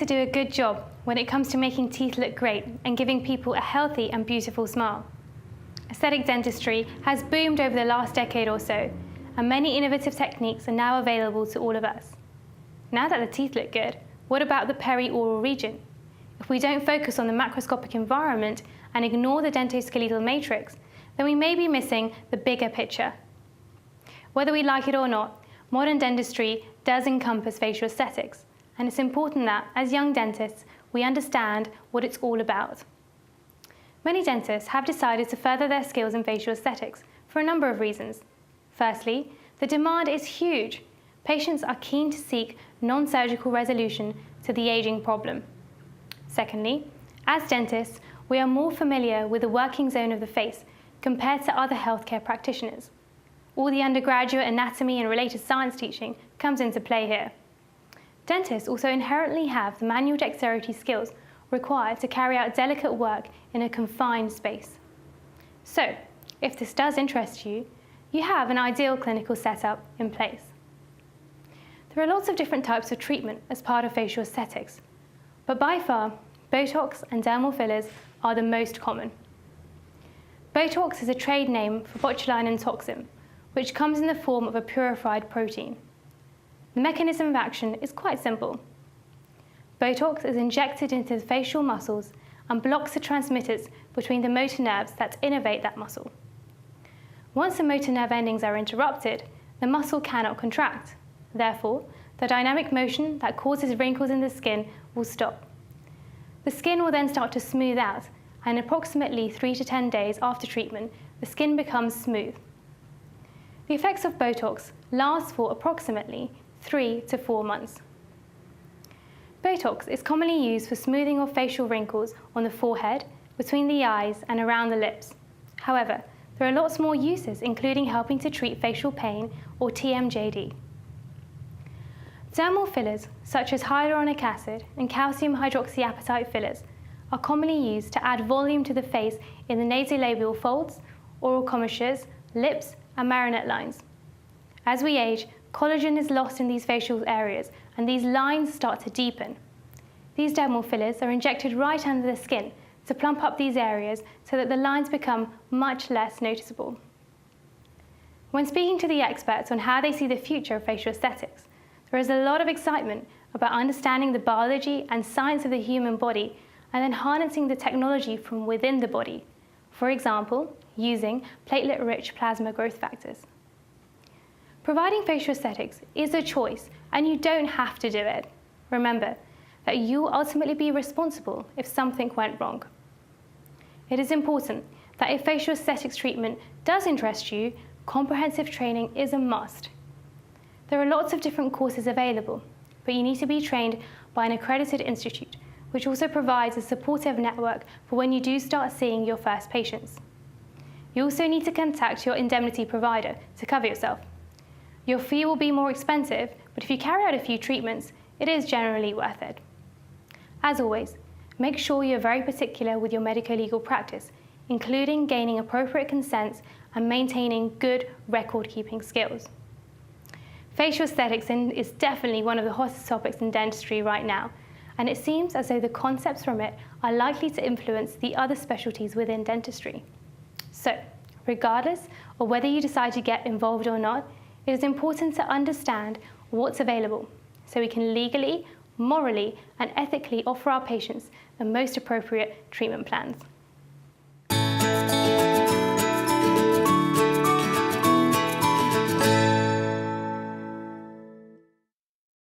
do a good job when it comes to making teeth look great and giving people a healthy and beautiful smile. Aesthetic dentistry has boomed over the last decade or so, and many innovative techniques are now available to all of us. Now that the teeth look good, what about the perioral region? If we don't focus on the macroscopic environment and ignore the dentoskeletal matrix, then we may be missing the bigger picture. Whether we like it or not, modern dentistry does encompass facial aesthetics, and it's important that, as young dentists, we understand what it's all about. Many dentists have decided to further their skills in facial aesthetics for a number of reasons. Firstly, the demand is huge. Patients are keen to seek non-surgical resolution to the aging problem. Secondly, as dentists, we are more familiar with the working zone of the face compared to other healthcare practitioners. All the undergraduate anatomy and related science teaching comes into play here. Dentists also inherently have the manual dexterity skills required to carry out delicate work in a confined space. So, if this does interest you, you have an ideal clinical setup in place. There are lots of different types of treatment as part of facial aesthetics, but by far, Botox and dermal fillers are the most common. Botox is a trade name for botulinum toxin, which comes in the form of a purified protein. The mechanism of action is quite simple. Botox is injected into the facial muscles and blocks the transmitters between the motor nerves that innervate that muscle. Once the motor nerve endings are interrupted, the muscle cannot contract. Therefore, the dynamic motion that causes wrinkles in the skin will stop. The skin will then start to smooth out, and approximately 3 to 10 days after treatment, the skin becomes smooth. The effects of Botox last for approximately 3 to 4 months. Botox is commonly used for smoothing of facial wrinkles on the forehead, between the eyes, and around the lips. However, there are lots more uses, including helping to treat facial pain or TMJD. Dermal fillers, such as hyaluronic acid and calcium hydroxyapatite fillers, are commonly used to add volume to the face in the nasolabial folds, oral commissures, lips, and marionette lines. As we age, collagen is lost in these facial areas, and these lines start to deepen. These dermal fillers are injected right under the skin to plump up these areas so that the lines become much less noticeable. When speaking to the experts on how they see the future of facial aesthetics, there is a lot of excitement about understanding the biology and science of the human body and then harnessing the technology from within the body, for example, using platelet-rich plasma growth factors. Providing facial aesthetics is a choice, and you don't have to do it. Remember that you will ultimately be responsible if something went wrong. It is important that if facial aesthetics treatment does interest you, comprehensive training is a must. There are lots of different courses available, but you need to be trained by an accredited institute, which also provides a supportive network for when you do start seeing your first patients. You also need to contact your indemnity provider to cover yourself. Your fee will be more expensive, but if you carry out a few treatments, it is generally worth it. As always, make sure you're very particular with your medico-legal practice, including gaining appropriate consents and maintaining good record-keeping skills. Facial aesthetics is definitely one of the hottest topics in dentistry right now, and it seems as though the concepts from it are likely to influence the other specialties within dentistry. So, regardless of whether you decide to get involved or not, it is important to understand what's available so we can legally, morally, and ethically offer our patients the most appropriate treatment plans.